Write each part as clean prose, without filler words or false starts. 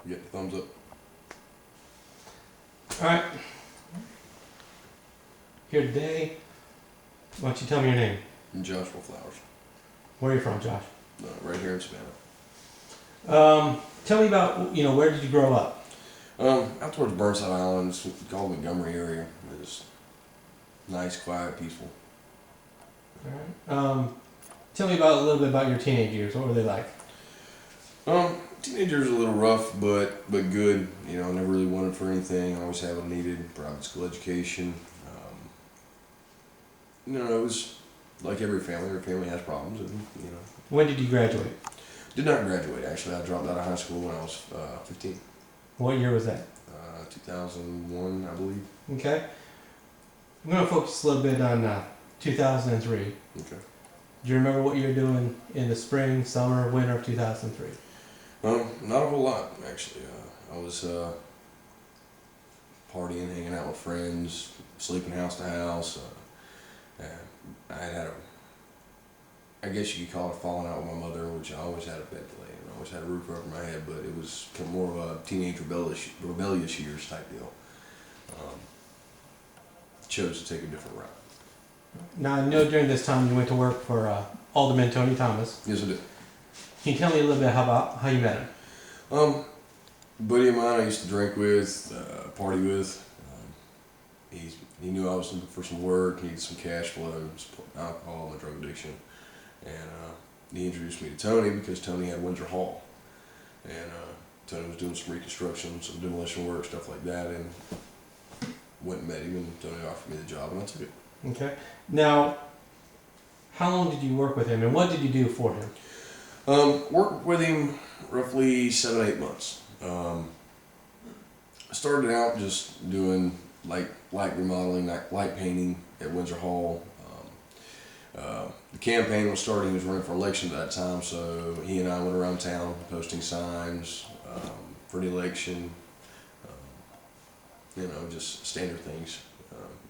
You get the thumbs up. All right. Here today. Why don't you tell me your name? And Joshua Flowers. Where are you from, Josh? Right here in Savannah. Tell me about, where did you grow up? Out towards Burnside Islands, called Montgomery area. It's nice, quiet, peaceful. All right. Tell me about a little bit about your teenage years. What were they like? Teenagers a little rough, but good. You know, I never really wanted for anything. I always had what I needed. Private school education. It was like every family. Every family has problems, and When did you graduate? Did not graduate. Actually, I dropped out of high school when I was 15. What year was that? 2001, I believe. Okay. I'm going to focus a little bit on 2003. Okay. Do you remember what you were doing in the spring, summer, winter of 2003? Not a whole lot, actually. I was partying, hanging out with friends, sleeping house to house. I had I guess you could call it falling out with my mother, which I always had a bed to lay in. I always had a roof over my head, but it was more of a teenage rebellious years type deal. Chose to take a different route. Now, I know during this time you went to work for Alderman Tony Thomas. Yes, I did. Can you tell me a little bit about how you met him? Buddy of mine I used to drink with, party with. He knew I was looking for some work, needed some cash flow, some alcohol, my drug addiction. And he introduced me to Tony because Tony had Windsor Hall. And Tony was doing some reconstruction, some demolition work, stuff like that. And went and met him, and Tony offered me the job, and I took it. Okay. Now, how long did you work with him, and what did you do for him? Worked with him roughly 7-8 months. I started out just doing light remodeling, light painting at Windsor Hall. The campaign was starting. He was running for election at that time, so he and I went around town posting signs for the election. Just standard things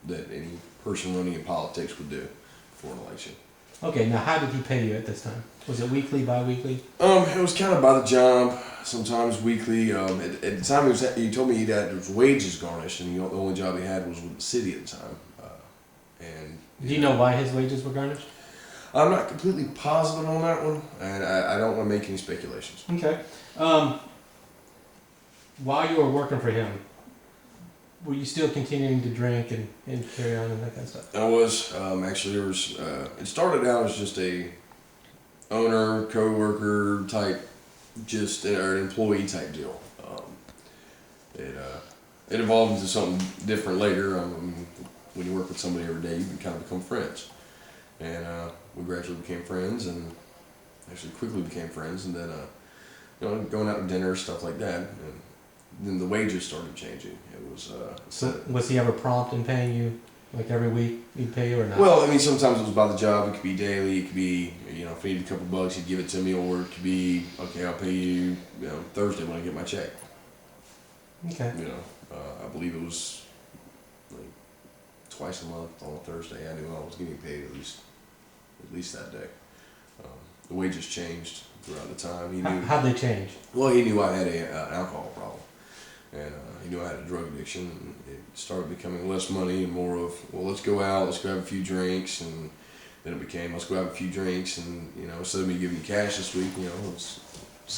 that any person running in politics would do before an election. Okay, now how did he pay you at this time? Was it weekly, bi-weekly? It was kind of by the job, sometimes weekly. At the time, he told me he had his wages garnished, and the only job he had was with the city at the time. Do you know why his wages were garnished? I'm not completely positive on that one, and I don't want to make any speculations. Okay. While you were working for him, were you still continuing to drink and carry on and that kind of stuff? I was. Actually, there was. It started out as just a owner, co-worker type, or an employee type deal. It evolved into something different later. When you work with somebody every day, you can kind of become friends. And we gradually became friends, and actually quickly became friends. And then, going out to dinner, stuff like that. And then the wages started changing. It was. So was he ever prompt in paying you, like every week he'd pay you or not? Well, sometimes it was by the job. It could be daily. It could be, if he needed a couple bucks, he'd give it to me, or it could be, okay, I'll pay you, Thursday when I get my check. Okay. I believe it was like twice a month on a Thursday. I knew I was getting paid at least that day. The wages changed throughout the time. He knew. How'd they change? Well, he knew I had an alcohol problem, and he knew I had a drug addiction. And it started becoming less money and more of, well, let's go out, let's go have a few drinks, and then it became, let's go have a few drinks, and instead of me giving you cash this week, let's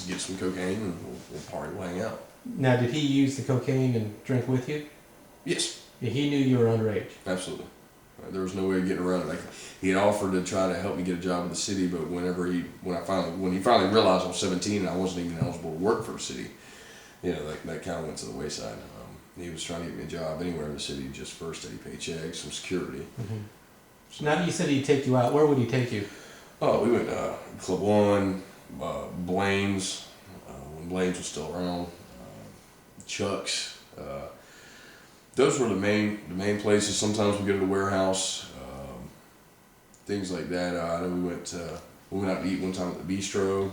get some cocaine and we'll party, we'll hang out. Now, did he use the cocaine and drink with you? Yes. Yeah, he knew you were underage. Absolutely. There was no way of getting around it. He had offered to try to help me get a job in the city, but when he finally realized I was 17 and I wasn't even eligible to work for the city, that kind of went to the wayside. He was trying to get me a job anywhere in the city just for a steady paycheck, some security. Mm-hmm. So now that you said he'd take you out, where would he take you? Oh, we went Club One, Blaine's, when Blaine's was still around, Chuck's. Those were the main places. Sometimes we go to the warehouse, things like that. I know we went out to eat one time at the bistro,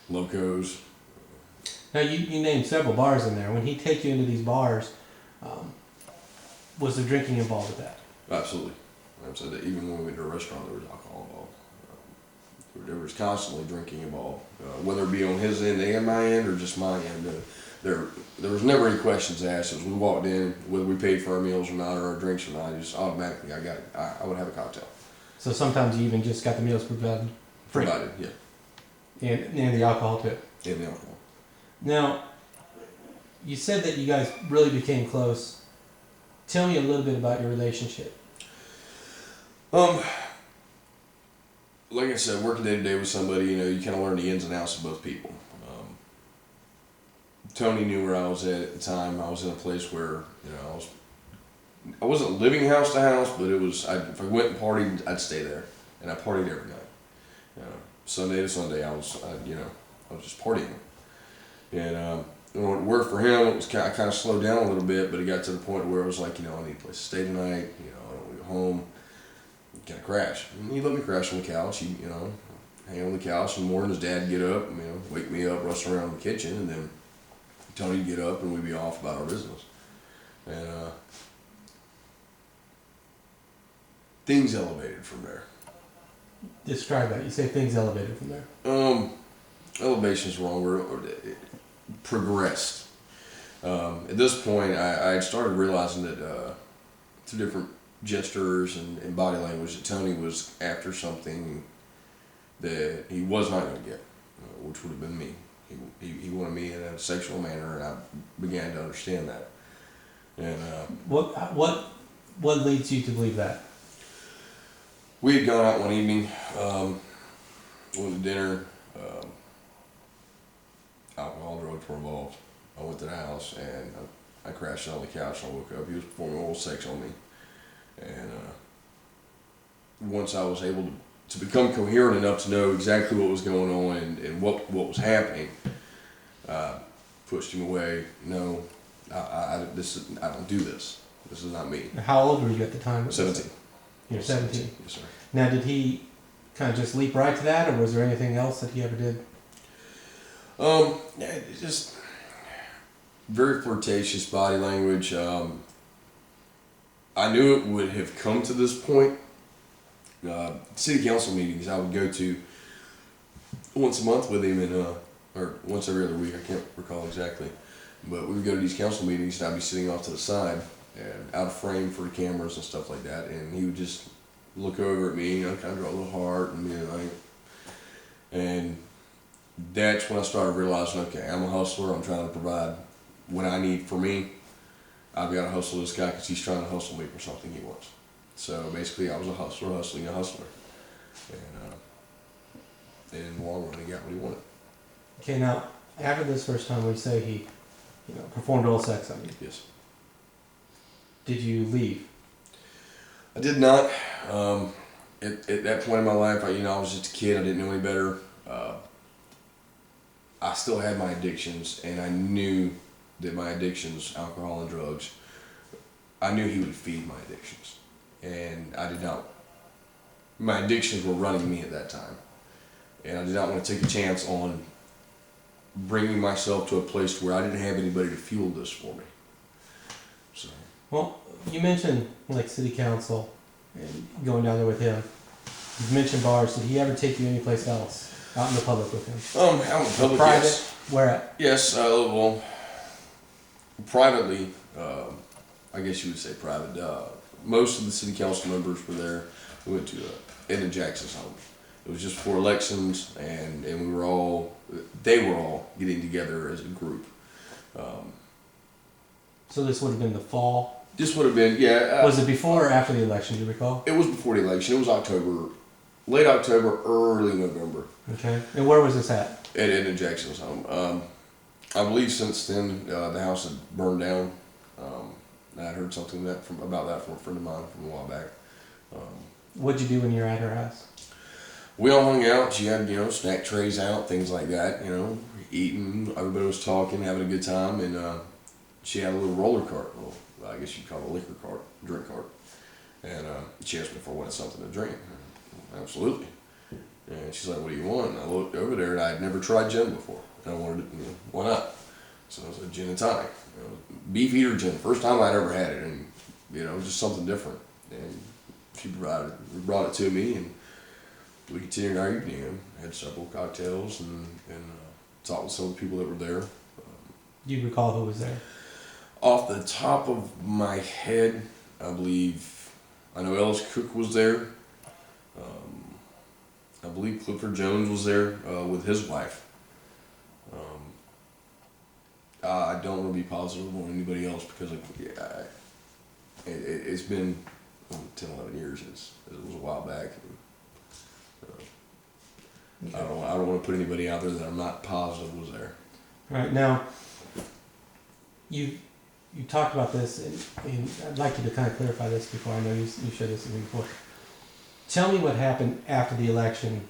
Locos. Now, you named several bars in there. When he'd take you into these bars, was there drinking involved with that? Absolutely. So that even when we went to a restaurant, there was alcohol involved. there was constantly drinking involved, whether it be on his end and my end or just my end. There was never any questions asked. As we walked in, whether we paid for our meals or not, or our drinks or not, just automatically I would have a cocktail. So sometimes you even just got the meals provided free. Provided, yeah. And the alcohol too. And the alcohol. Now, you said that you guys really became close. Tell me a little bit about your relationship. Like I said, working day to day with somebody, you kind of learn the ins and outs of both people. Tony knew where I was at the time. I was in a place where, I wasn't living house to house, but it was, if I went and partied, I'd stay there. And I partied every night. Sunday to Sunday, I was just partying. And when it worked for him, it was I kind of slowed down a little bit, but it got to the point where it was like, I need a place to stay tonight. I don't want to go home. Kind of crash. And he let me crash on the couch. He, hang on the couch in the morning. His dad get up, wake me up, rustle around the kitchen, and then Tony'd get up and we'd be off about our business. And things elevated from there. Describe that. You say things elevated from there. Elevation's wrong. It progressed. At this point, I had started realizing that through different gestures and body language that Tony was after something that he was not going to get, which would have been me. He wanted me in a sexual manner, and I began to understand that. And what leads you to believe that? We had gone out one evening, went to dinner. Alcohol, drugs were involved. I went to the house and I crashed on the couch. And I woke up. He was performing oral sex on me, and once I was able to become coherent enough to know exactly what was going on and what was happening, pushed him away. No, I don't do this. This is not me. How old were you at the time? 17. You're 17. Yes, sir. Now, did he kind of just leap right to that, or was there anything else that he ever did? Yeah, just very flirtatious body language. I knew it would have come to this point. City council meetings I would go to once a month with him, or once every other week. I can't recall exactly, but we would go to these council meetings, and I'd be sitting off to the side and out of frame for the cameras and stuff like that, and he would just look over at me, kind of draw a little heart, and that's when I started realizing, okay, I'm a hustler. I'm trying to provide what I need for me. I've got to hustle this guy because he's trying to hustle me for something he wants. So basically, I was a hustler hustling a hustler, and in the long run, he got what he wanted. Okay, now after this first time, we say he, performed oral sex on you. Yes. Did you leave? I did not. At that point in my life, I was just a kid. I didn't know any better. I still had my addictions, and I knew that my addictions, alcohol and drugs, I knew he would feed my addictions. And I did not, my addictions were running me at that time. And I did not want to take a chance on bringing myself to a place where I didn't have anybody to fuel this for me. So. Well, you mentioned like city council and going down there with him. You've mentioned bars. Did he ever take you anyplace else? Out in the public with him? Out in the public, private? yes. Where at? Yes, well, privately, I guess you would say private. Most of the city council members were there. We went to Ed and Jackson's home. It was just before elections, and they were all getting together as a group. So this would have been the fall? This would have been, yeah. Was it before or after the election, do you recall? It was before the election. It was October, late October, early November. Okay. And where was this at? At Ed and Jackson's home. I believe since then the house had burned down. I had heard something about that from a friend of mine from a while back. What'd you do when you were at her house? We all hung out. She had, snack trays out, things like that, eating. Everybody was talking, having a good time, and she had a little roller cart. Well, I guess you'd call it a liquor cart, drink cart. And she asked me if I wanted something to drink. Absolutely. And she's like, "What do you want?" And I looked over there, and I had never tried gin before. And I wanted it, why not? So it was a gin and tonic. Beef eater gin, first time I'd ever had it, and just something different. And she brought it to me, and we continued our evening. Had several cocktails and talked with some of the people that were there. Do you recall who was there? Off the top of my head, I believe I know Ellis Cook was there. I believe Clifford Jones was there with his wife. I don't want to be positive on anybody else because it's been 10, 11 years. It was a while back. And, I don't want to put anybody out there that I'm not positive was there. All right, now, you talked about this, and I'd like you to kind of clarify this before. I know you shared this with me before. Tell me what happened after the election.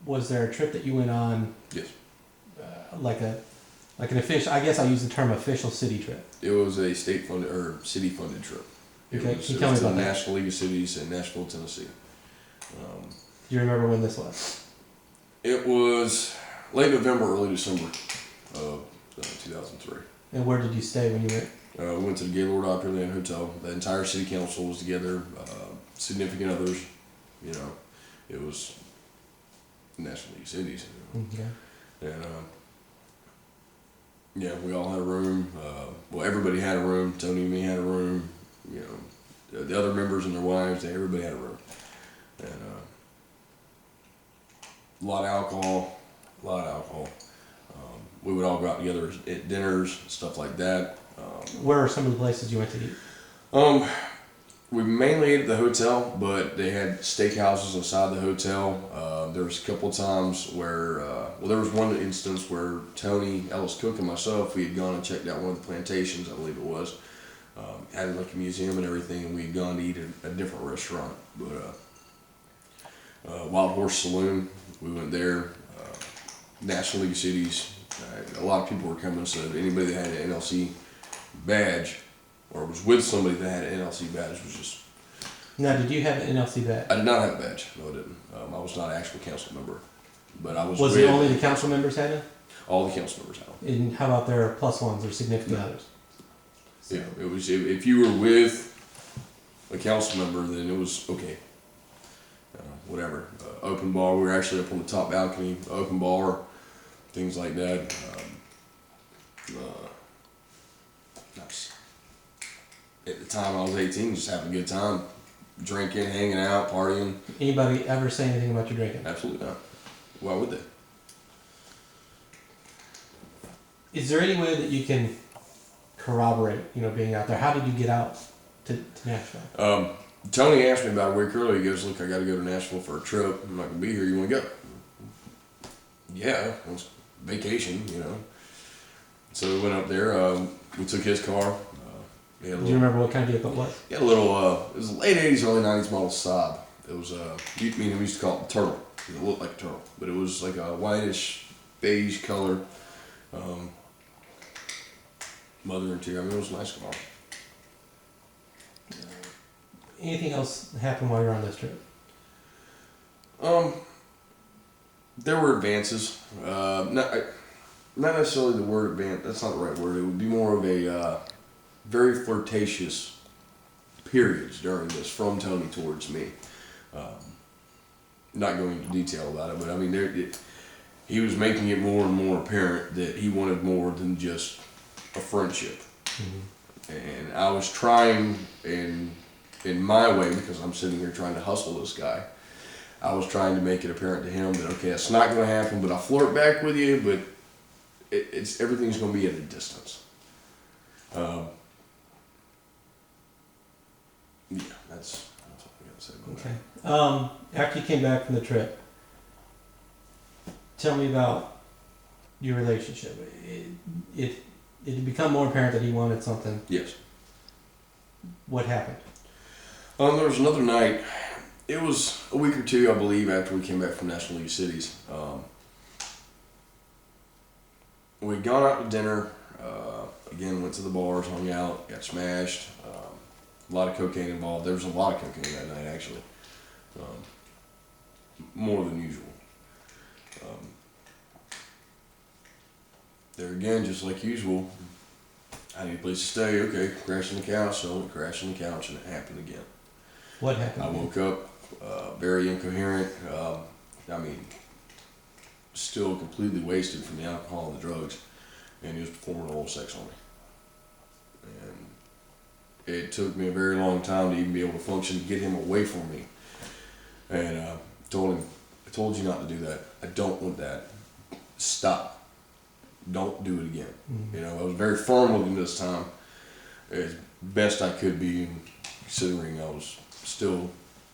Was there a trip that you went on? Yes. Like an official, I guess I'll use the term official city trip. It was a state funded or city funded trip. Okay, It was can you tell me to the about that? National League of Cities in Nashville, Tennessee. Do you remember when this was? It was late November, early December of 2003. And where did you stay when you went? We went to the Gaylord Opryland Hotel. The entire city council was together, significant others. You know, it was National League of Cities. You know. Okay. And yeah, we all had a room. Well, everybody had a room. Tony and me had a room. You know, the other members and their wives, everybody had a room. And a lot of alcohol. We would all go out together at dinners, stuff like that. Where are some of the places you went to eat? We mainly ate at the hotel, but they had steakhouses inside the hotel. There was a couple of times where, there was one instance where Tony, Ellis Cook, and myself, we had gone and checked out one of the plantations, I believe it was. Had like a museum and everything, and we had gone to eat at a different restaurant. But Wild Horse Saloon, we went there. National League of Cities, a lot of people were coming, so anybody that had an NLC badge or was with somebody that had an NLC badge was just... Now, did you have an NLC badge? I did not have a badge. No, I didn't. I was not an actual council member, but I was. Was it only the council members had it? All the council members had it. And how about their plus ones or significant others? Yeah, it was. If you were with a council member, then it was okay. Whatever. Open bar. We were actually up on the top balcony. Open bar, things like that. Nice. At the time, I was 18, just having a good time, drinking, hanging out, partying. Anybody ever say anything about your drinking? Absolutely not. Why would they? Is there any way that you can corroborate, being out there? How did you get out to Nashville? Tony asked me about a week earlier. He goes, "Look, I got to go to Nashville for a trip. I'm not gonna be here. You want to go?" Yeah, it was vacation, So we went up there. We took his car. Do you remember what kind of vehicle it was? He had a little. It was a late '80s, early '90s model Saab. It was we used to call it Turtle. It looked like a turtle, but it was like a whitish beige color. Mother interior. I mean, it was a nice car. Anything else happen while you were on this trip? There were advances. Not necessarily the word advance. That's not the right word. It would be more of a very flirtatious periods during this from Tony towards me. Not going into detail about it, but I mean, he was making it more and more apparent that he wanted more than just a friendship. Mm-hmm. And I was trying in my way, because I'm sitting here trying to hustle this guy, I was trying to make it apparent to him that, okay, it's not going to happen, but I'll flirt back with you, but everything's going to be at a distance. Yeah, that's all I got to say about that. Okay. After you came back from the trip, tell me about your relationship. It had become more apparent that he wanted something. Yes. What happened? There was another night. It was a week or two, I believe, after we came back from National League of Cities. We'd gone out to dinner. Again, went to the bars, hung out, got smashed. A lot of cocaine involved. There was a lot of cocaine that night, actually. More than usual. There again, just like usual, I need a place to stay. Okay, crash on the couch. So I crashed on the couch, and it happened again. What happened? I woke up very incoherent. I mean, still completely wasted from the alcohol and the drugs, and he was performing oral sex on me. And it took me a very long time to even be able to function, to get him away from me. And told him, I told you not to do that. I don't want that. Stop. Don't do it again. Mm-hmm. You know, I was very firm with him this time, as best I could be, considering I was still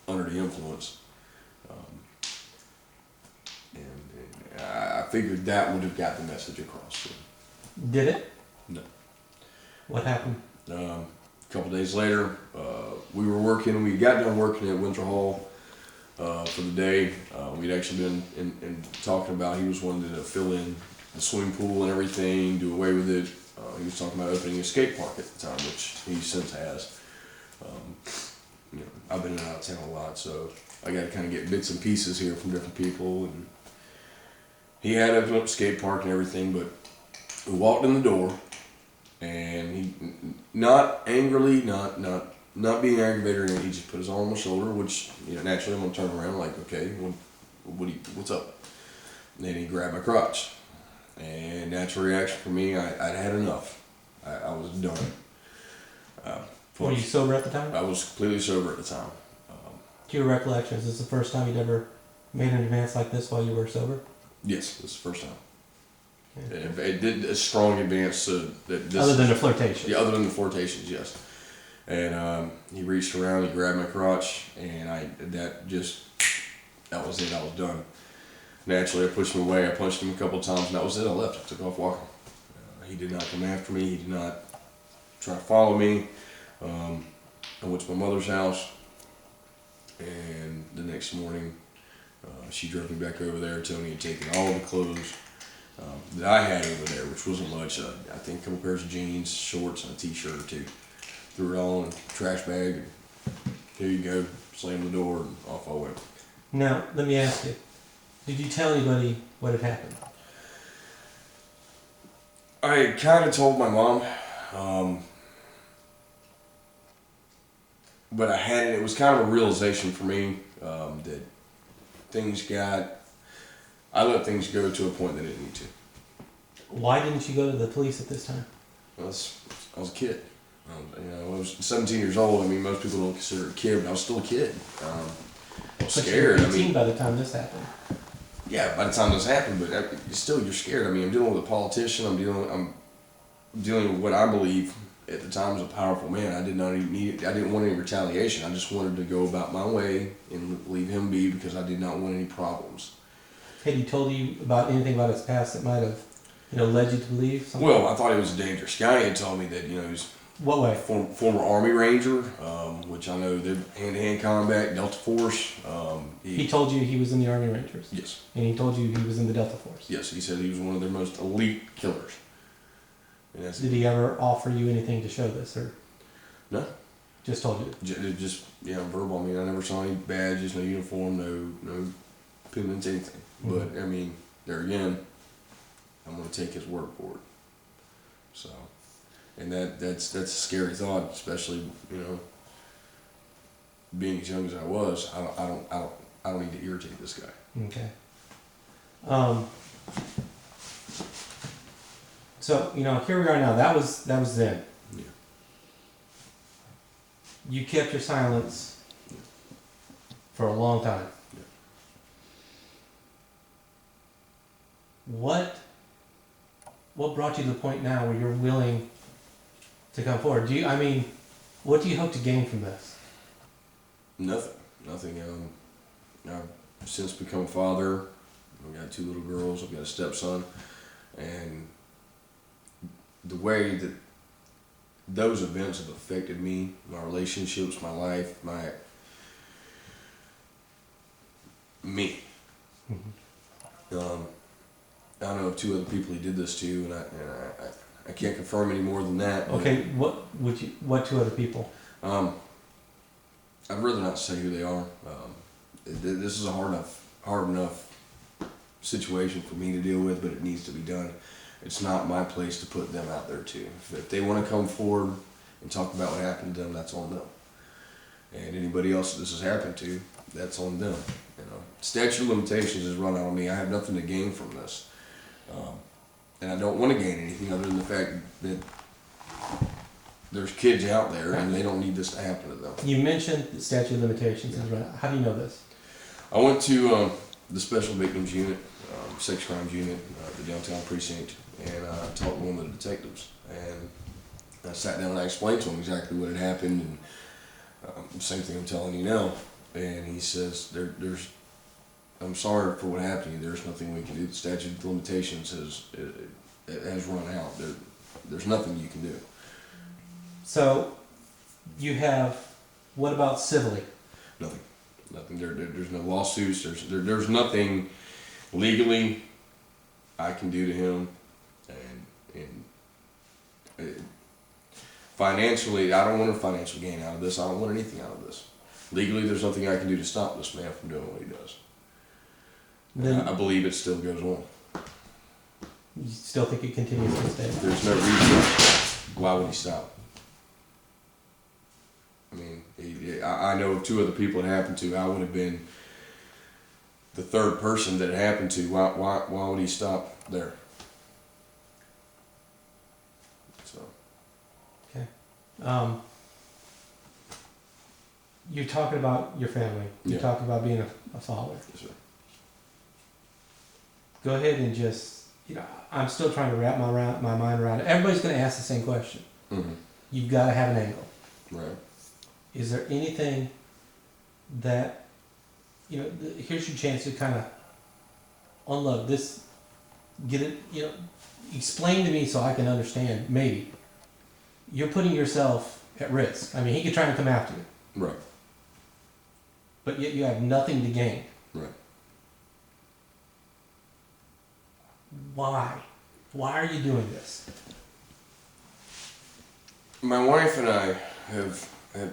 under the influence. And I figured that would have got the message across. Did it? No. What happened? A couple days later, we were working. We got done working at Winter Hall for the day. We'd actually been in talking about he was wanting to fill in the swimming pool and everything, do away with it. He was talking about opening a skate park at the time, which he since has. You know, I've been in and out of town a lot, so I got to kind of get bits and pieces here from different people. And he had opened up a skate park and everything, but we walked in the door, and he, not angrily, not being aggravated or anything, he just put his arm on my shoulder, which, you know, naturally I'm gonna turn around like, okay, what's up? And then he grabbed my crotch, and natural reaction for me, I'd had enough. I was done. Were you sober at the time? I was completely sober at the time. To your recollection, is this the first time you'd ever made an advance like this while you were sober? Yes, this is the first time. Yeah. It did a strong advance that this. Other than the flirtation? Yeah, other than the flirtations, yes. And he reached around, he grabbed my crotch, and that was it. I was done. Naturally, I pushed him away. I punched him a couple of times, and that was it. I left. I took off walking. He did not come after me. He did not try to follow me. I went to my mother's house, and the next morning, she drove me back over there. Tony had taken all the clothes that I had over there, which wasn't much. I think a couple pairs of jeans, shorts, and a t-shirt or two. Threw it all in a trash bag, and here you go. Slammed the door, and off I went. Now, let me ask you, did you tell anybody what had happened? I kind of told my mom, but I hadn't. It was kind of a realization for me that I let things go to a point that I didn't need to. Why didn't you go to the police at this time? I was a kid. I was 17 years old. I mean, most people don't consider it a kid, but I was still a kid. I was scared. But you were 18 by the time this happened. Yeah, by the time this happened, but you're scared. I mean, I'm dealing with a politician. I'm dealing with what I believe at the time was a powerful man. I didn't want any retaliation. I just wanted to go about my way and leave him be because I did not want any problems. Had he told you about anything about his past that might have, led you to believe something? Well, I thought he was a dangerous guy. He had told me that, he was what way? Former Army Ranger, which I know they're hand-to-hand combat, Delta Force. He told you he was in the Army Rangers? Yes. And he told you he was in the Delta Force? Yes, he said he was one of their most elite killers. And Did he ever offer you anything to show this, or? No. Just told you? Just verbal. I mean, I never saw any badges, no uniform, no pendants, anything. Mm-hmm. But, I mean, there again, I'm going to take his word for it. So, and that's a scary thought, especially, being as young as I was. I don't need to irritate this guy. Okay. So, here we are now. That was then. Yeah. You kept your silence for a long time. Yeah. What brought you to the point now where you're willing to come forward? What do you hope to gain from this? Nothing. I've since become a father. I've got 2 little girls. I've got a stepson, and the way that those events have affected me, my relationships, my life, me. Mm-hmm. I know of 2 other people he did this to, and I can't confirm any more than that. Okay, what 2 other people? I'd rather not say who they are. This is a hard enough situation for me to deal with, but it needs to be done. It's not my place to put them out there too. If they want to come forward and talk about what happened to them, that's on them. And anybody else that this has happened to, that's on them. You know, statute of limitations has run out on me. I have nothing to gain from this, and I don't want to gain anything other than the fact that there's kids out there and they don't need this to happen to them. You mentioned the statute of limitations has run out. How do you know this? I went to the Special Victims Unit, Sex Crimes Unit, the downtown precinct, and I talked to one of the detectives. And I sat down and I explained to him exactly what had happened, and same thing I'm telling you now. And he says, "There's, I'm sorry for what happened to you. There's nothing we can do. The statute of limitations has run out. There's nothing you can do." So, you have. What about civilly? Nothing. Nothing. There's no lawsuits. There's nothing legally I can do to him, and financially, I don't want a financial gain out of this. I don't want anything out of this. Legally, there's nothing I can do to stop this man from doing what he does. Then I believe it still goes on. you still think it continues to this day? There's no reason. Why would he stop? I mean, I know of 2 other people it happened to. I would have been the 3rd person that it happened to. Why would he stop there? So. You're talking about your family. You're Yeah. talking about being a father. Yes, sir. Go ahead and just, I'm still trying to wrap my mind around it. Everybody's going to ask the same question. Mm-hmm. You've got to have an angle. Right. Is there anything that, here's your chance to kind of unload this, get it, explain to me so I can understand, maybe. You're putting yourself at risk. I mean, he could try and come after you, Right. but yet you have nothing to gain. Right. Why? Why are you doing this? My wife and I have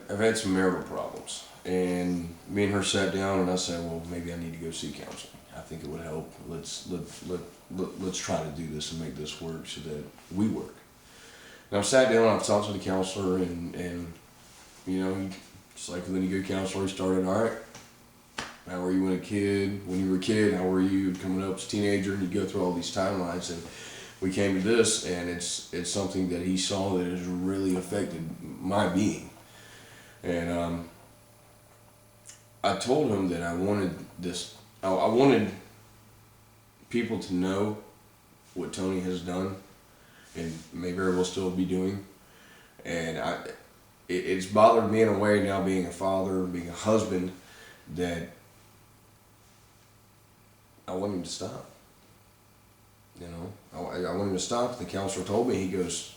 had some marital problems, and me and her sat down and I said, well, maybe I need to go see counseling. I think it would help. Let's try to do this and make this work so that we work. And I've sat down and I've talked to the counselor, and just like with any good counselor, he started, all right, how were you when you were a kid, how were you coming up as a teenager, and you go through all these timelines, and we came to this, and it's something that he saw that has really affected my being. And I told him that I wanted this. I wanted people to know what Tony has done, and may very well still be doing. And it's bothered me in a way now, being a father, being a husband, that I want him to stop. I want him to stop. The counselor told me, he goes,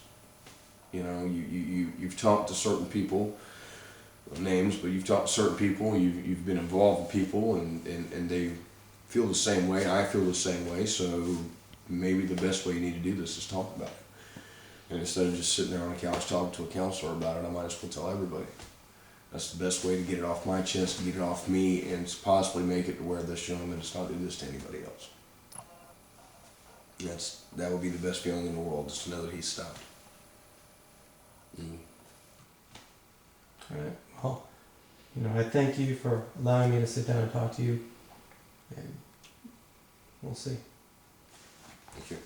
you've talked to certain people, names, but you've talked to certain people, you've been involved with people, and they feel the same way, I feel the same way, so maybe the best way you need to do this is talk about it. And instead of just sitting there on the couch talking to a counselor about it, I might as well tell everybody. That's the best way to get it off my chest, to get it off me, and to possibly make it to where this gentleman does not do this to anybody else. That would be the best feeling in the world, just to know that he's stopped. All right. Well, I thank you for allowing me to sit down and talk to you, and we'll see. Thank you.